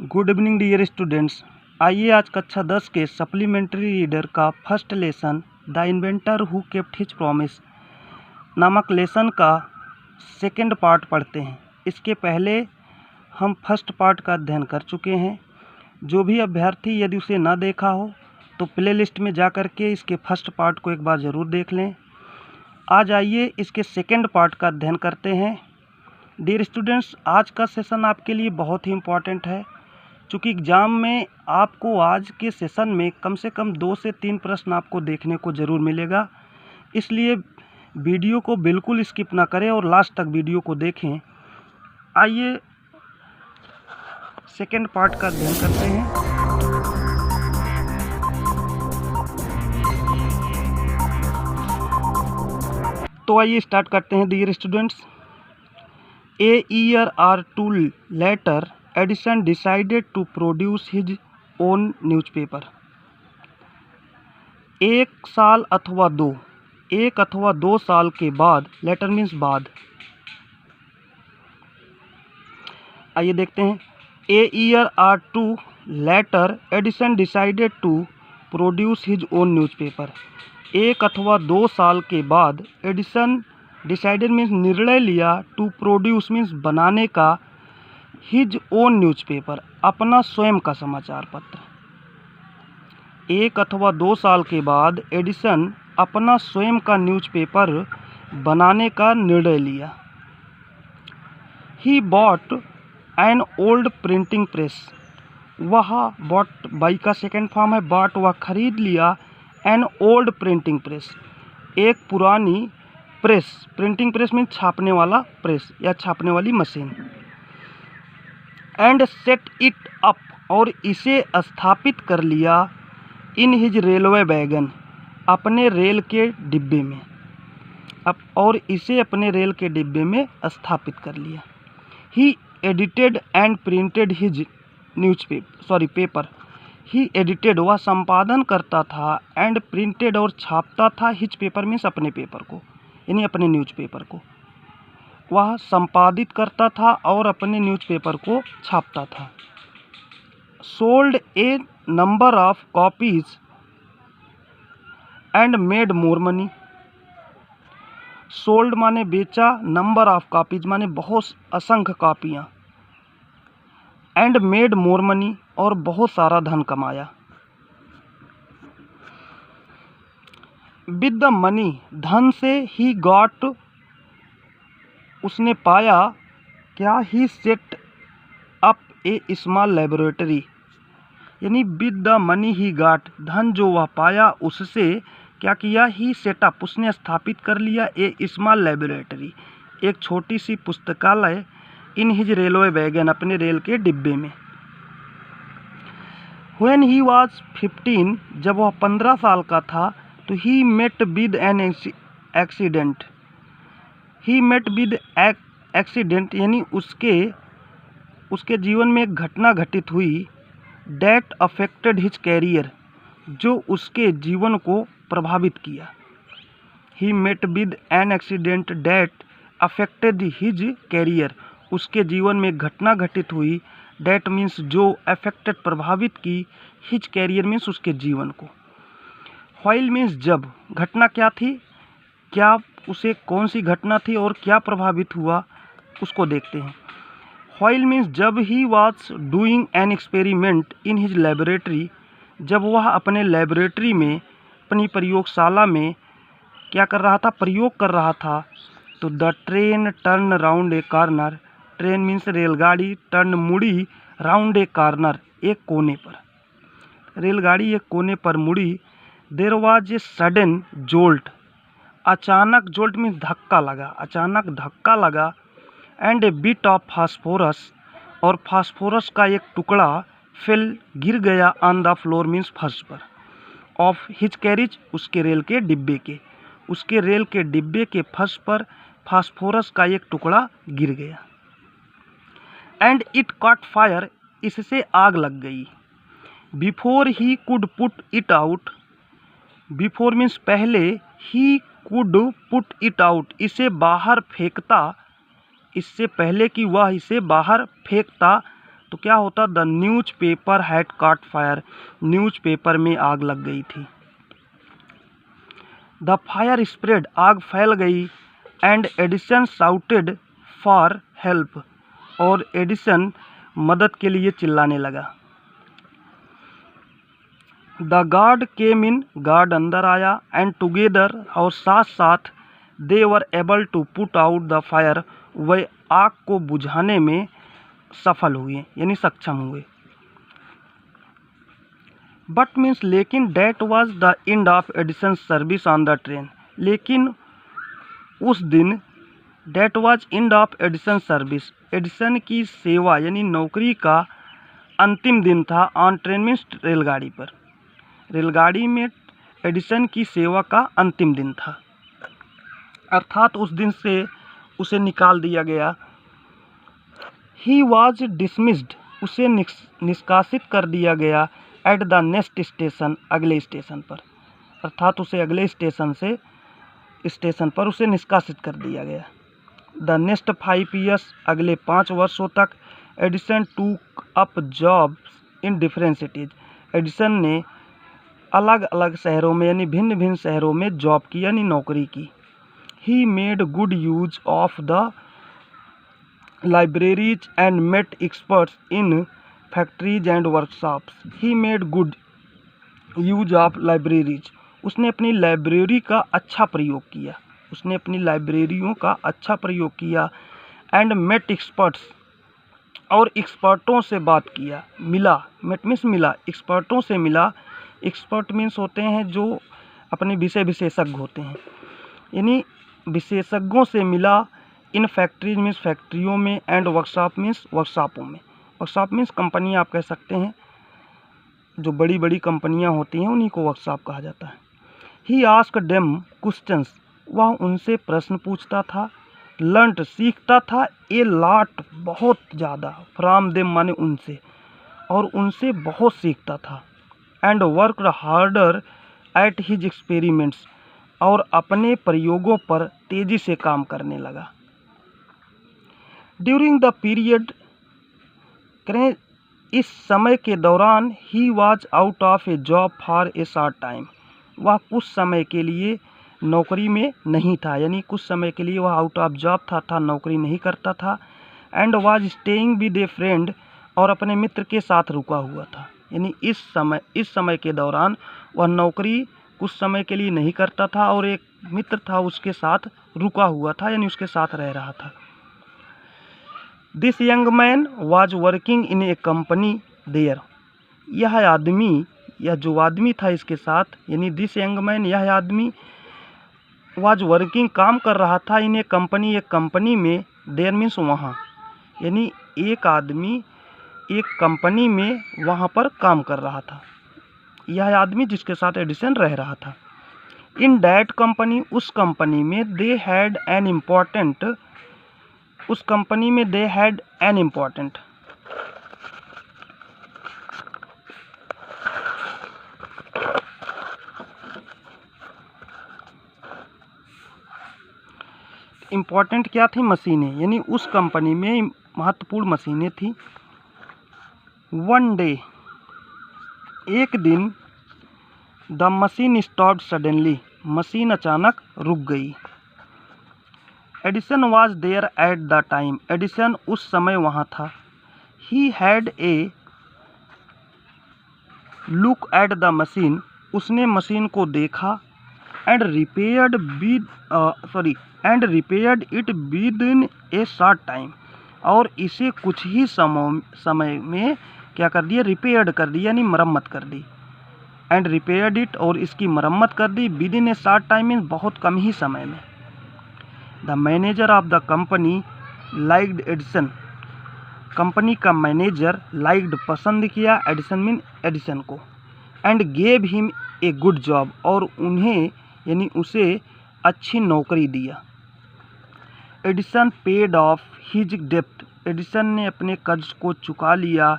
Good evening dear students. आइए आज कक्षा 10 के सप्लीमेंट्री रीडर का first lesson the inventor who kept his promise नामक लेसन का सेकेंड पार्ट पढ़ते हैं। इसके पहले हम फर्स्ट पार्ट का अध्ययन कर चुके हैं। जो भी अभ्यर्थी यदि उसे ना देखा हो तो प्लेलिस्ट में जा कर के इसके फर्स्ट पार्ट को एक बार ज़रूर देख लें। आज आइए इसके सेकेंड पार्ट का अध्ययन करते हैं। डियर स्टूडेंट्स, आज का सेशन आपके लिए बहुत ही इम्पॉर्टेंट है, चूँकि एग्ज़ाम में आपको आज के सेशन में कम से कम 2 से 3 प्रश्न आपको देखने को ज़रूर मिलेगा। इसलिए वीडियो को बिल्कुल स्किप ना करें और लास्ट तक वीडियो को देखें। आइए सेकेंड पार्ट का अध्ययन करते हैं। तो आइए स्टार्ट करते हैं dear students. A year or two later, Edison decided to produce his own newspaper. एक अथवा दो साल के बाद, लेटर मीन्स बाद। आइए देखते हैं। A year or two later, Edison decided to produce his own newspaper. एक अथवा 2 साल के बाद एडिसन डिसाइडेड मीन्स निर्णय लिया, टू प्रोड्यूस मीन्स बनाने का, हिज ओन न्यूज़पेपर अपना स्वयं का समाचार पत्र। एक अथवा 2 साल के बाद एडिसन अपना स्वयं का न्यूज़पेपर बनाने का निर्णय लिया। He bought an old printing press. वह बॉट बाई का सेकेंड फॉर्म है बॉट, वह खरीद लिया एन ओल्ड प्रिंटिंग प्रेस, एक पुरानी प्रेस। प्रिंटिंग प्रेस मीन छापने वाला प्रेस या छापने वाली machine. And set it up, और इसे स्थापित कर लिया, इन हिज रेलवे वैगन, अपने रेल के डिब्बे में। और इसे अपने रेल के डिब्बे में स्थापित कर लिया। He edited and printed his paper. He edited, वह संपादन करता था, एंड प्रिंटेड, और छापता था, हिज पेपर मीन्स अपने पेपर को, यानी अपने न्यूज़पेपर को। वह संपादित करता था और अपने न्यूज़पेपर को छापता था। Sold A number of copies and made more money. Sold माने बेचा, नंबर ऑफ कॉपीज माने बहुत असंख्य कॉपियाँ, एंड मेड मोर मनी, और बहुत सारा धन कमाया। विद द मनी, धन से, ही गॉट, उसने पाया क्या, ही सेट अप ए स्मॉल लेबोरेटरी, यानी with the money he got, धन जो वह पाया उससे क्या किया, ही सेटअप, उसने स्थापित कर लिया, ए स्मॉल लेबोरेटरी, एक छोटी सी पुस्तकालय, इन हिज रेलवे वैगन, अपने रेल के डिब्बे में। व्हेन ही वॉज 15, जब वह 15 साल का था, तो he met with an accident. He met with accident, यानी उसके जीवन में एक घटना घटित हुई, डेट अफेक्टेड हिज कैरियर, जो उसके जीवन को प्रभावित किया। He met with an accident that affected his career, उसके जीवन में एक घटना घटित हुई, डेट मीन्स जो, अफेक्टेड प्रभावित की, हिज कैरियर मीन्स उसके जीवन को। व्हाइल मीन्स जब, घटना क्या थी, क्या उसे कौन सी घटना थी और क्या प्रभावित हुआ, उसको देखते हैं। व्हाइल मीन्स जब, he was doing an experiment in his laboratory, जब वह अपने लेबोरेटरी में, अपनी प्रयोगशाला में क्या कर रहा था, प्रयोग कर रहा था। तो the train turn round a corner, train means रेलगाड़ी, टर्न मुड़ी, राउंड ए कॉर्नर, एक कोने पर, रेलगाड़ी एक कोने पर मुड़ी। There was a sudden jolt, अचानक, जोल्ट मीन्स धक्का लगा, अचानक धक्का लगा, and a bit of phosphorus, और फास्फोरस का एक टुकड़ा, फेल, गिर गया, ऑन द फ्लोर मीन्स फर्श पर, ऑफ हिज कैरिज, उसके रेल के डिब्बे के, उसके रेल के डिब्बे के फर्श पर फास्फोरस का एक टुकड़ा गिर गया। एंड इट कॉट फायर, इससे आग लग गई। Before he could put it out, before means पहले, he could put it out, इसे बाहर फेंकता, इससे पहले कि वह इसे बाहर फेंकता, तो क्या होता, the news paper had cot fire, news paper में आग लग गई थी। द फायर स्प्रेड, आग फैल गई, and Edison shouted for help, और एडिसन मदद के लिए चिल्लाने लगा। The guard came in, guard अंदर आया, एंड टुगेदर, और साथ साथ, they were able to put out the fire, वह आग को बुझाने में सफल हुए यानी सक्षम हुए। बट मीन्स लेकिन, that was the end of Edison service on the train, लेकिन उस दिन that was end of Edison service, Edison की सेवा यानी नौकरी का अंतिम दिन था, ऑन ट्रेन मीन्स रेलगाड़ी पर, रेलगाड़ी में एडिसन की सेवा का अंतिम दिन था, अर्थात उस दिन से उसे निकाल दिया गया। ही वॉज डिसमिस्ड, उसे निष्कासित कर दिया गया, एट द नेक्स्ट स्टेशन, अगले स्टेशन पर, अर्थात उसे अगले स्टेशन पर उसे निष्कासित कर दिया गया। द नेक्स्ट 5 years, अगले 5 वर्षों तक, एडिसन टूक up jobs in different cities, Edison ने अलग अलग शहरों में यानी भिन्न भिन्न शहरों में जॉब की यानी नौकरी की। He made good use of the libraries and met experts in factories and workshops, he made good use of libraries, उसने अपनी लाइब्रेरी का अच्छा प्रयोग किया, उसने अपनी लाइब्रेरियों का अच्छा प्रयोग किया, एंड मेट एक्सपर्ट्स, और एक्सपर्टों से बात किया, मिला, मेट मीन्स मिला, एक्सपर्टों से मिला, एक्सपर्ट मीन्स होते हैं जो अपने विषय विशेषज्ञ होते हैं, यानी विशेषज्ञों से मिला, इन फैक्ट्रीज मीन्स फैक्ट्रियों में, एंड वर्कशॉप मीन्स वर्कशॉपों में, वर्कशॉप मीन्स कंपनी आप कह सकते हैं, जो बड़ी बड़ी कंपनियां होती हैं उन्हीं को वर्कशॉप कहा जाता है। ही आस्क्ड देम क्वेश्चंस, वह उनसे प्रश्न पूछता था, लर्नड सीखता था, ए लॉट बहुत ज़्यादा, फ्रॉम देम माने उनसे, और उनसे बहुत सीखता था, and worked harder at his experiments, और अपने प्रयोगों पर तेजी से काम करने लगा। ड्यूरिंग द पीरियड, इस समय के दौरान, he was out of A job for a short time, वह कुछ समय के लिए नौकरी में नहीं था, यानी कुछ समय के लिए वह आउट ऑफ जॉब था नौकरी नहीं करता था, and was staying with A friend, और अपने मित्र के साथ रुका हुआ था, यानी इस समय के दौरान वह नौकरी कुछ समय के लिए नहीं करता था और एक मित्र था उसके साथ रुका हुआ था, यानी उसके साथ रह रहा था। This young man was working in a company there, यह जो आदमी था इसके साथ, यानी दिस यंग मैन, यह आदमी, वाज वर्किंग, काम कर रहा था, इन ए कंपनी, एक कंपनी में, देयर मीन्स वहाँ, यानी एक आदमी एक कंपनी में वहाँ पर काम कर रहा था, यह आदमी जिसके साथ एडिसन रह रहा था। इन दैट कंपनी, उस कंपनी में, दे हैड एन इम्पॉर्टेंट, उस कंपनी में they had an important, important क्या थी, मशीनें, यानी उस कंपनी में महत्वपूर्ण मशीनें थी। वन डे, एक दिन, the machine stopped suddenly, machine अचानक रुक गई। Edison was there at the time, Edison उस समय वहाँ था। He had a look at the machine, उसने मशीन को देखा, and repaired it within a short time, और इसे कुछ ही समय में क्या कर दिया, रिपेयर्ड कर दी, यानी मरम्मत कर दी, एंड रिपेयर्ड इट, और इसकी मरम्मत कर दी, within a short time means बहुत कम ही समय में। The manager of the company liked Edison, company का मैनेजर लाइक्ड पसंद किया, एडिसन मीन एडिसन को, and gave him a good job, और उन्हें यानी उसे अच्छी नौकरी दिया। एडिसन पेड ऑफ हिज डेप्ट, एडिसन ने अपने कर्ज को चुका लिया,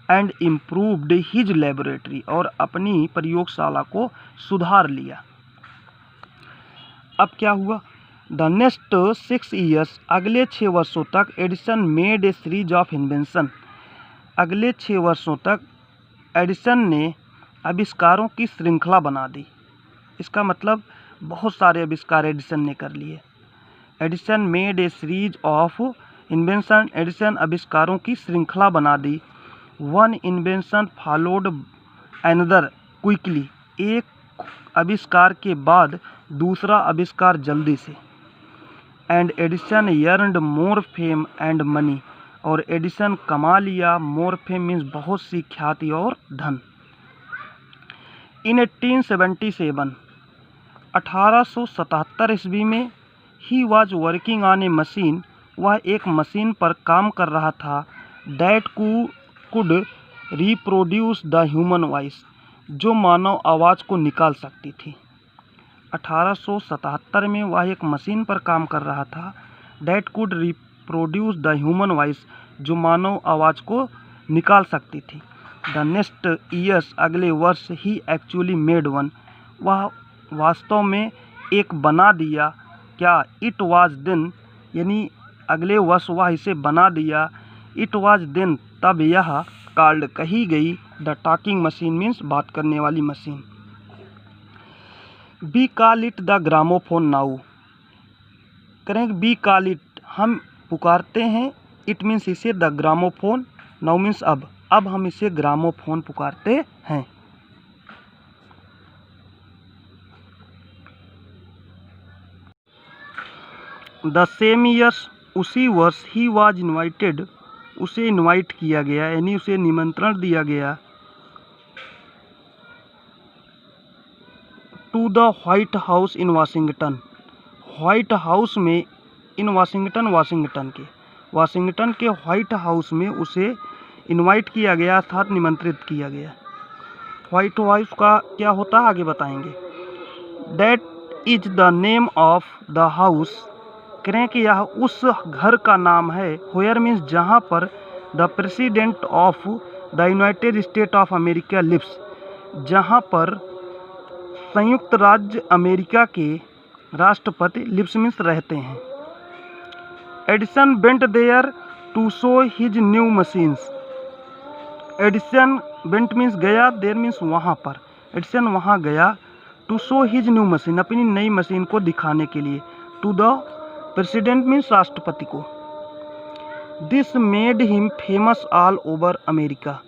एंड इम्प्रूव्ड हिज लेबोरेटरी, और अपनी प्रयोगशाला को सुधार लिया। अब क्या हुआ, द नेक्स्ट 6 years, अगले 6 वर्षों तक, Edison made a series of invention, अगले 6 वर्षों तक एडिसन ने आविष्कारों की श्रृंखला बना दी। इसका मतलब बहुत सारे आविष्कार एडिसन ने कर लिए। Edison made a series of invention, Edison आविष्कारों की श्रृंखला बना दी। One invention followed another quickly, एक आविष्कार के बाद दूसरा आविष्कार जल्दी से। And Edison earned more fame and money, और एडिसन कमा लिया मोर फेम मीन्स बहुत सी ख्याति और धन। इन 1877 1877 ईस्वी में he was working on A machine, वह एक मशीन पर काम कर रहा था। That could reproduce the human voice, जो मानव आवाज़ को निकाल सकती थी। 1877 में वह एक मशीन पर काम कर रहा था। That could reproduce the human voice, जो मानव आवाज़ को निकाल सकती थी। द नेक्स्ट ईयर्स, अगले वर्ष ही एक्चुअली मेड वन, वह वास्तव में एक बना दिया। क्या? इट वाज देन, यानी अगले वर्ष वह इसे बना दिया। इट वाज देन, तब यह कॉल्ड कही गई द टॉकिंग मशीन मीन्स बात करने वाली machine. Be call it the gramophone now, करें बी कॉल इट, हम पुकारते हैं, इट मीन्स इसे द ग्रामोफोन, नाउ मीन्स अब हम इसे ग्रामोफोन पुकारते हैं। द सेम ईयर्स, उसी वर्ष ही वाज इन्वाइटेड, उसे इन्वाइट किया गया, यानी उसे निमंत्रण दिया गया। To the White House in Washington, White House में, इन वाशिंगटन, वाशिंगटन के व्हाइट हाउस में उसे इनवाइट किया गया, अर्थात निमंत्रित किया गया। व्हाइट हाउस का क्या होता है आगे बताएंगे। That is the name of the house, करें कि यह उस घर का नाम है। वेयर मीन्स जहाँ पर the president of the United State of America lives, जहाँ पर संयुक्त राज्य अमेरिका के राष्ट्रपति लिव्स मीन्स रहते हैं। Edison went there to show his new machines, Edison went means गया, देयर मीन्स वहाँ पर, एडिसन वहाँ गया। To show his new machine, अपनी नई मशीन को दिखाने के लिए। टू द प्रेसिडेंट मीन्स राष्ट्रपति को। This made him famous all over America,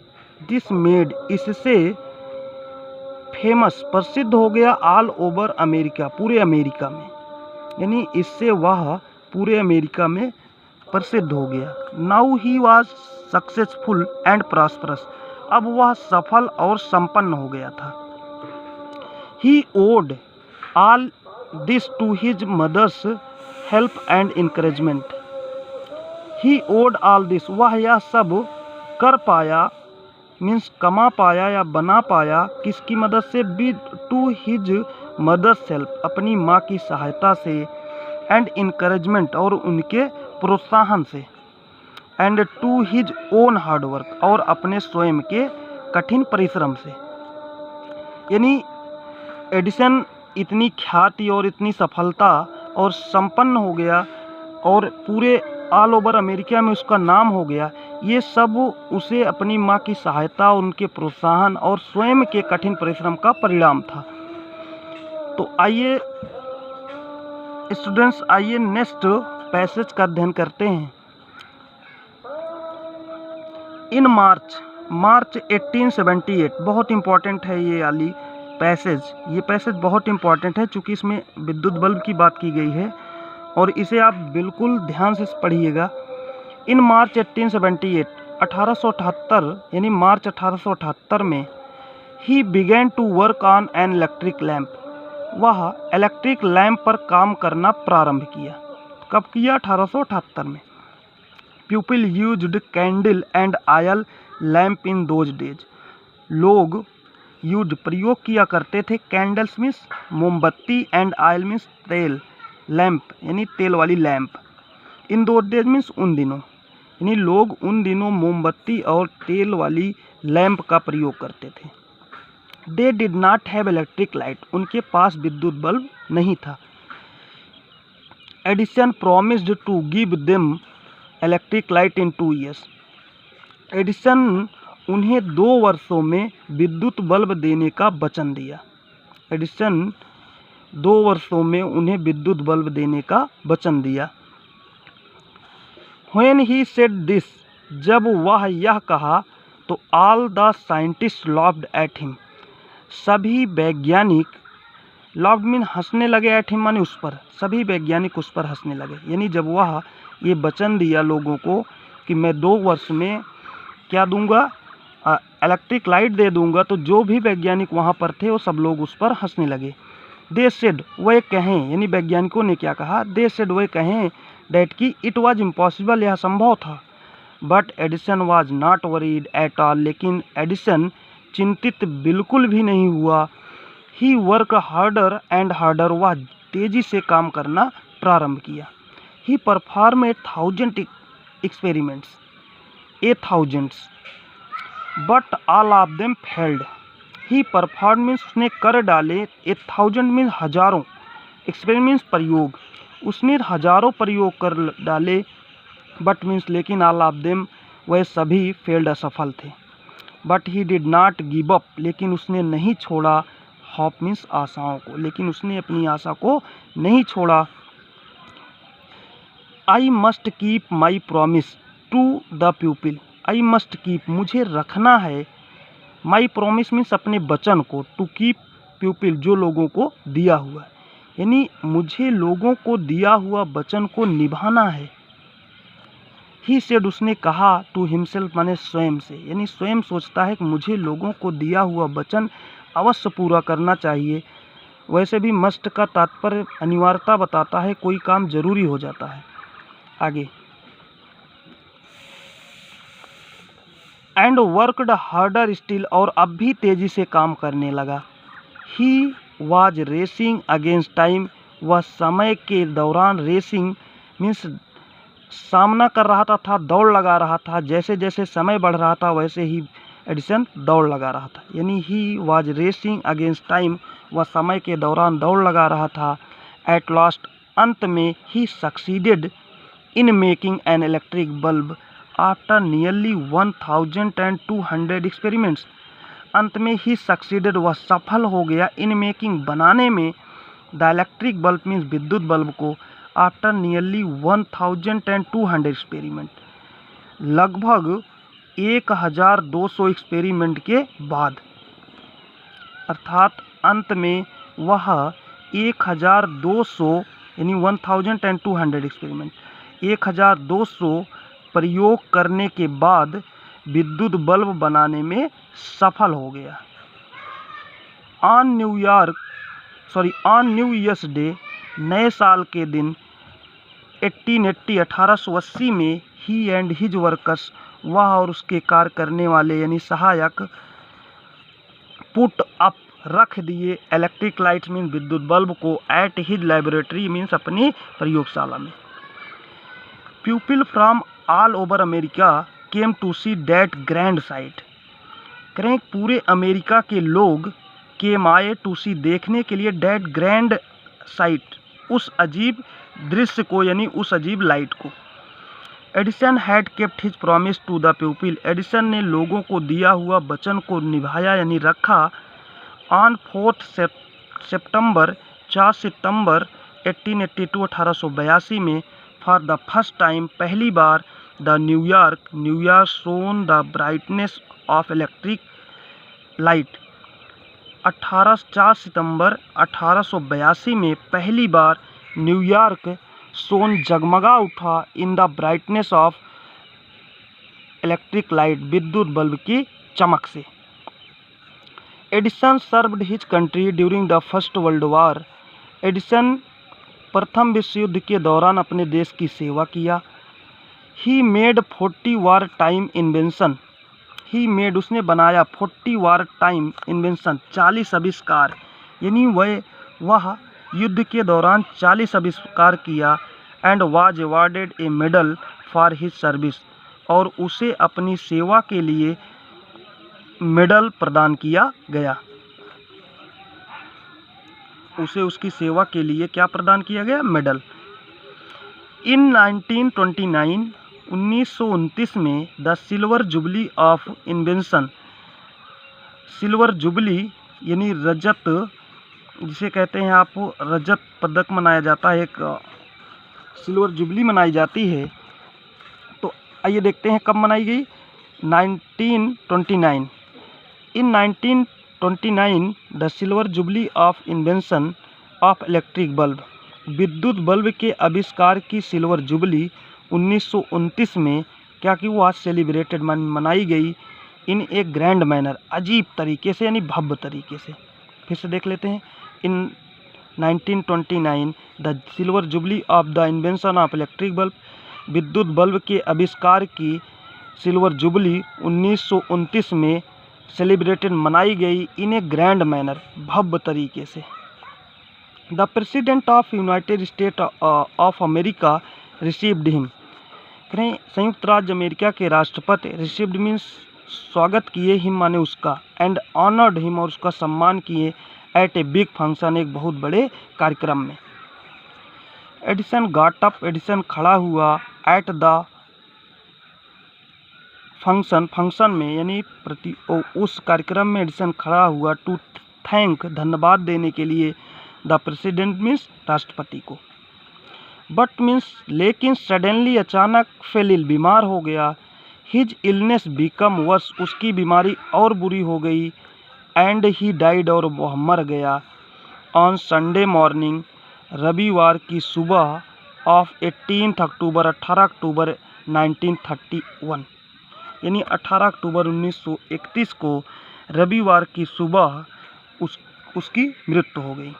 this made, इससे फेमस, प्रसिद्ध हो गया, ऑल ओवर अमेरिका, पूरे अमेरिका में, यानी इससे वह पूरे अमेरिका में प्रसिद्ध हो गया। Now he was successful and prosperous, अब वह सफल और संपन्न हो गया था। He owed all this to his mother's help and encouragement, he owed all this, वह यह सब कर पाया, मीन्स कमा पाया या बना पाया, किसकी मदद से? With to his mother's help, अपनी माँ की सहायता से, एंड इंकरेजमेंट, और उनके प्रोत्साहन से, and to his own hard work, और अपने स्वयं के कठिन परिश्रम से। यानी एडिसन इतनी ख्याति और इतनी सफलता और संपन्न हो गया और पूरे ऑल ओवर अमेरिका में उसका नाम हो गया, ये सब उसे अपनी माँ की सहायता, उनके प्रोत्साहन और स्वयं के कठिन परिश्रम का परिणाम था। तो आइए स्टूडेंट्स, आइए नेक्स्ट पैसेज का अध्ययन करते हैं। इन मार्च 1878, बहुत इम्पॉर्टेंट है ये वाली पैसेज, ये पैसेज बहुत इम्पॉर्टेंट है क्योंकि इसमें विद्युत बल्ब की बात की गई है और इसे आप बिल्कुल ध्यान से पढ़िएगा। इन मार्च 1878, 1878 यानी मार्च 1878 में ही began to work on an electric lamp, वह इलेक्ट्रिक लैम्प पर काम करना प्रारंभ किया। कब किया? 1878 में। People used candle and oil lamp in those days, लोग यूज प्रयोग किया करते थे, कैंडल्स मीन्स मोमबत्ती एंड ऑयल मीन्स तेल, लैम्प यानी तेल वाली lamp, in those days means उन दिनों, यानी लोग उन दिनों मोमबत्ती और तेल वाली लैम्प का प्रयोग करते थे। They did not have electric light, उनके पास विद्युत बल्ब नहीं था। Edison promised to give them electric light in 2 years, एडिसन उन्हें 2 वर्षों में विद्युत बल्ब देने का वचन दिया। एडिसन 2 वर्षों में उन्हें विद्युत बल्ब देने का वचन दिया। When he said this, जब वह यह कहा तो all the scientists laughed at him, सभी वैज्ञानिक, laughed मीन हंसने लगे, at him माने उस पर, सभी वैज्ञानिक उस पर हंसने लगे। यानी जब वह ये वचन दिया लोगों को कि मैं 2 वर्ष में क्या दूंगा, इलेक्ट्रिक लाइट दे दूंगा, तो जो भी वैज्ञानिक वहाँ पर थे वो सब लोग उस पर हंसने लगे। दे सेड, वह कहें, यानी वैज्ञानिकों ने क्या कहा, दे सेड, वह कहें डैट कि इट वाज इम्पॉसिबल, यह संभव था। But Edison was not worried at all, लेकिन एडिसन चिंतित बिल्कुल भी नहीं हुआ। He work harder and harder, वह तेजी से काम करना प्रारंभ किया। He perform 1000 experiments, 1000, but all of them failed. He perform means उसने कर डाले, 1000 मीन्स हजारों, एक्सपेरिमेंट्स प्रयोग, उसने हजारों प्रयोग कर डाले, बट मीन्स लेकिन ऑल ऑफ देम, वह सभी फेल्ड, असफल थे। But he did not give up, लेकिन उसने नहीं छोड़ा, होप मीन्स आशाओं को, लेकिन उसने अपनी आशा को नहीं छोड़ा। I must keep my promise to the people, I must keep, मुझे रखना है, माई प्रॉमिस मीन्स अपने वचन को, टू कीप पीपल, जो लोगों को दिया हुआ है, यानी मुझे लोगों को दिया हुआ वचन को निभाना है। ही सेड, उसने कहा, टू हिमसेल्फ माने स्वयं से, यानी स्वयं सोचता है कि मुझे लोगों को दिया हुआ वचन अवश्य पूरा करना चाहिए। वैसे भी मस्ट का तात्पर्य अनिवार्यता बताता है, कोई काम जरूरी हो जाता है। आगे, एंड वर्कड हार्डर स्टिल, और अब भी तेजी से काम करने लगा। He was racing against time, वह समय के दौरान, रेसिंग मीन्स सामना कर रहा था, दौड़ लगा रहा था, जैसे जैसे समय बढ़ रहा था वैसे ही एडिसन दौड़ लगा रहा था, यानी he was racing against time, वह समय के दौरान दौड़ लगा रहा था। एट लास्ट, अंत में, he succeeded in making an electric bulb after nearly 1200 experiments, अंत में ही सक्सीडेड, वह सफल हो गया, इन मेकिंग, बनाने में, द इलेक्ट्रिक बल्ब मीन्स विद्युत बल्ब को, आफ्टर नियरली 1200 एक्सपेरिमेंट, लगभग 1200 एक्सपेरिमेंट के बाद, अर्थात अंत में वह 1200 यानी 1200 एक्सपेरिमेंट, 1200 प्रयोग करने के बाद विद्युत बल्ब बनाने में सफल हो गया। ऑन न्यू ईयर्स डे, नए साल के दिन, 1880 में, ही एंड हिज वर्कर्स, वह और उसके कार्य करने वाले यानी सहायक, पुट अप, रख दिए, इलेक्ट्रिक लाइट मीन विद्युत बल्ब को, एट हिज लैबोरेटरी मीन्स अपनी प्रयोगशाला में। People from all over America came to see that grand sight, करें पूरे अमेरिका के लोग केम आए, टू सी देखने के लिए, दैट ग्रैंड साइट, उस अजीब दृश्य को, यानी उस अजीब लाइट को। Edison had kept his promise to the people, Edison ने लोगों को दिया हुआ वचन को निभाया यानी रखा। ऑन 4 सितंबर 4 सितंबर 1882 1882 में, फॉर द फर्स्ट टाइम, पहली बार, the New York shone the brightness of electric light, 4 सितंबर 1882 में पहली बार न्यूयॉर्क सोन जगमगा उठा, in the brightness of electric light, विद्युत बल्ब की चमक से। Edison served his country during the first world war, Edison प्रथम विश्व युद्ध के दौरान अपने देश की सेवा किया। He made 40 war time invention, he made, उसने बनाया, 40 वार टाइम इन्वेंशन, 40 आविष्कार, यानी वह युद्ध के दौरान 40 आविष्कार किया। And was awarded A medal for his service, और उसे अपनी सेवा के लिए मेडल प्रदान किया गया, उसे उसकी सेवा के लिए क्या प्रदान किया गया, मेडल। इन 1929 1929 में the silver jubilee of invention, silver jubilee यानी रजत, जिसे कहते हैं आप रजत पदक मनाया जाता है, एक सिल्वर जुबली मनाई जाती है। तो आइए देखते हैं कब मनाई गई। 1929। इन 1929 the silver jubilee of invention of electric bulb, विद्युत बल्ब के आविष्कार की सिल्वर जुबली 1929 में क्या कि वो आज सेलिब्रेटेड मनाई गई इन एक ग्रैंड मैनर, अजीब तरीके से यानी भव्य तरीके से। फिर से देख लेते हैं। इन 1929 the silver jubilee of the invention of electric bulb, विद्युत बल्ब के आविष्कार की सिल्वर जुबली 1929 में सेलिब्रेटेड मनाई गई इन ए ग्रैंड मैनर, भव्य तरीके से। The president of United State of America received him, कहें संयुक्त राज्य अमेरिका के राष्ट्रपति रिसीव्ड मीन्स स्वागत किए, हिम माने उसका, एंड ऑनर्ड हिम और उसका सम्मान किए, एट ए बिग फंक्शन एक बहुत बड़े कार्यक्रम में। एडिसन गॉट अप, एडिसन खड़ा हुआ, एट द फंक्शन, फंक्शन में यानी उस कार्यक्रम में एडिसन खड़ा हुआ, टू थैंक धन्यवाद देने के लिए, द प्रेसिडेंट मीन्स राष्ट्रपति को। बट मीन्स लेकिन सडनली अचानक फेल इल, बीमार हो गया, हिज इलनेस बिकम वर्स, उसकी बीमारी और बुरी हो गई, एंड ही डाइड और वह मर गया, ऑन संडे मॉर्निंग, रविवार की सुबह, ऑफ 18 अक्टूबर, 18 अक्टूबर 1931, यानी 18 अक्टूबर 1931 को रविवार की सुबह उसकी मृत्यु हो गई।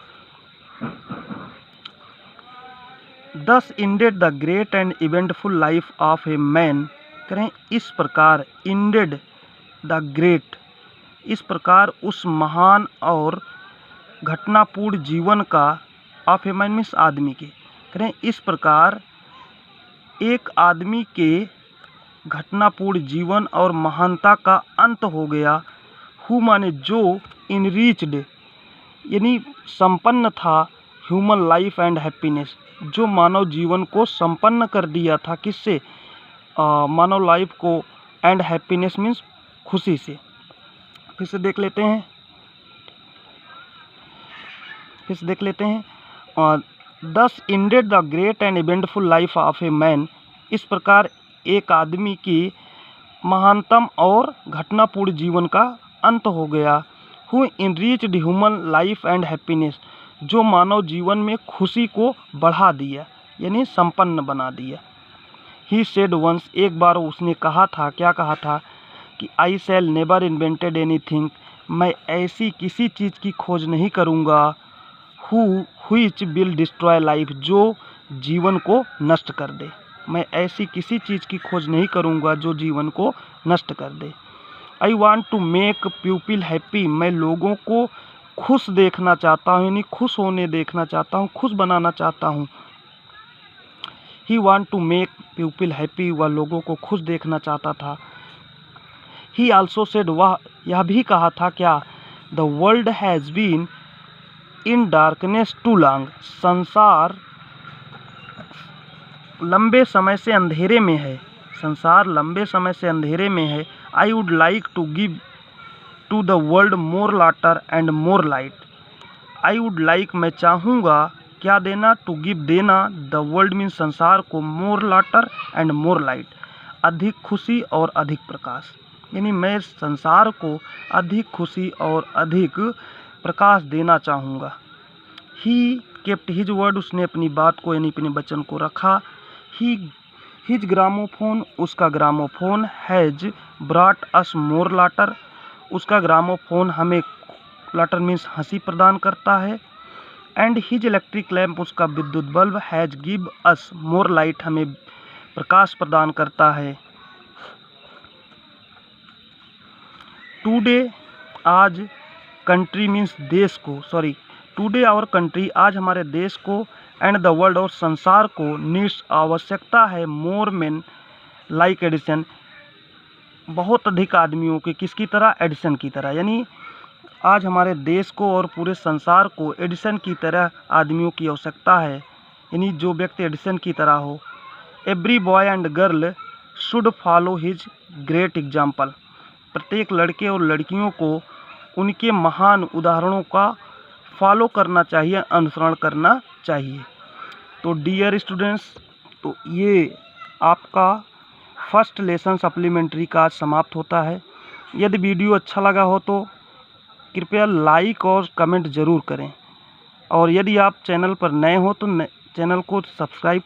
Thus ended the great and eventful life of a man, करें इस प्रकार ended the great, इस प्रकार उस महान और घटनापूर्ण जीवन का, ऑफ ए मैन मीन्स आदमी के, करें इस प्रकार एक आदमी के घटनापूर्ण जीवन और महानता का अंत हो गया। हु माने जो, इनरिच्ड यानी संपन्न था, ह्यूमन लाइफ एंड हैप्पीनेस, जो मानव जीवन को संपन्न कर दिया था, किससे, मानव लाइफ को, एंड हैप्पीनेस मीन्स खुशी से। फिर से देख लेते हैं, दस ended the great and eventful life of a man, इस प्रकार एक आदमी की महानतम और घटनापूर्ण जीवन का अंत हो गया। Who enriched human life and happiness, जो मानव जीवन में खुशी को बढ़ा दिया यानी संपन्न बना दिया। ही सेड वंस, एक बार उसने कहा था, क्या कहा था कि आई शैल नेवर इन्वेंटेड एनीथिंग, मैं ऐसी किसी चीज़ की खोज नहीं करूँगा, व्हिच विल डिस्ट्रॉय लाइफ, जो जीवन को नष्ट कर दे, मैं ऐसी किसी चीज़ की खोज नहीं करूँगा जो जीवन को नष्ट कर दे। I want to make people happy, मैं लोगों को खुश देखना चाहता हूँ यानी खुश होने देखना चाहता हूँ, खुश बनाना चाहता हूँ। He want to make people happy, वह लोगों को खुश देखना चाहता था। ही आल्सो सेड, वह यह भी कहा था क्या, the world has been in darkness too long, संसार लंबे समय से अंधेरे में है, संसार लंबे समय से अंधेरे में है। I would like to give to the world more laughter and more light, I would like मैं चाहूँगा, क्या देना, टू गिव देना, द वर्ल्ड मीन संसार को, मोर लाटर एंड मोर लाइट, अधिक खुशी और अधिक प्रकाश, यानी मैं संसार को अधिक खुशी और अधिक प्रकाश देना चाहूँगा। ही केप्ट हिज वर्ड, उसने अपनी बात को यानी अपने वचन को रखा। हिज ग्रामोफोन, उसका ग्रामोफोन, हैज ब्रॉट अस मोर लाटर, उसका ग्रामोफोन हमें, लाटर मीन्स हंसी प्रदान करता है। एंड हिज इलेक्ट्रिक लैम्प, उसका विद्युत bulb, has give us more light, हमें प्रकाश प्रदान करता है। टुडे, आज, कंट्री मीन्स देश को, सॉरी, टुडे आवर कंट्री, आज हमारे देश को, एंड द वर्ल्ड और संसार को, नीड्स आवश्यकता है, मोर मेन लाइक एडिसन, बहुत अधिक आदमियों के, किसकी तरह, एडिसन की तरह, यानी आज हमारे देश को और पूरे संसार को एडिसन की तरह आदमियों की आवश्यकता है, यानी जो व्यक्ति एडिसन की तरह हो। Every boy and girl should follow his great example. प्रत्येक लड़के और लड़कियों को उनके महान उदाहरणों का फॉलो करना चाहिए, अनुसरण करना चाहिए। तो डियर स्टूडेंट्स, तो ये आपका फर्स्ट लेसन सप्लीमेंट्री का आज समाप्त होता है। यदि वीडियो अच्छा लगा हो तो कृपया लाइक और कमेंट ज़रूर करें, और यदि आप चैनल पर नए हो तो चैनल को सब्सक्राइब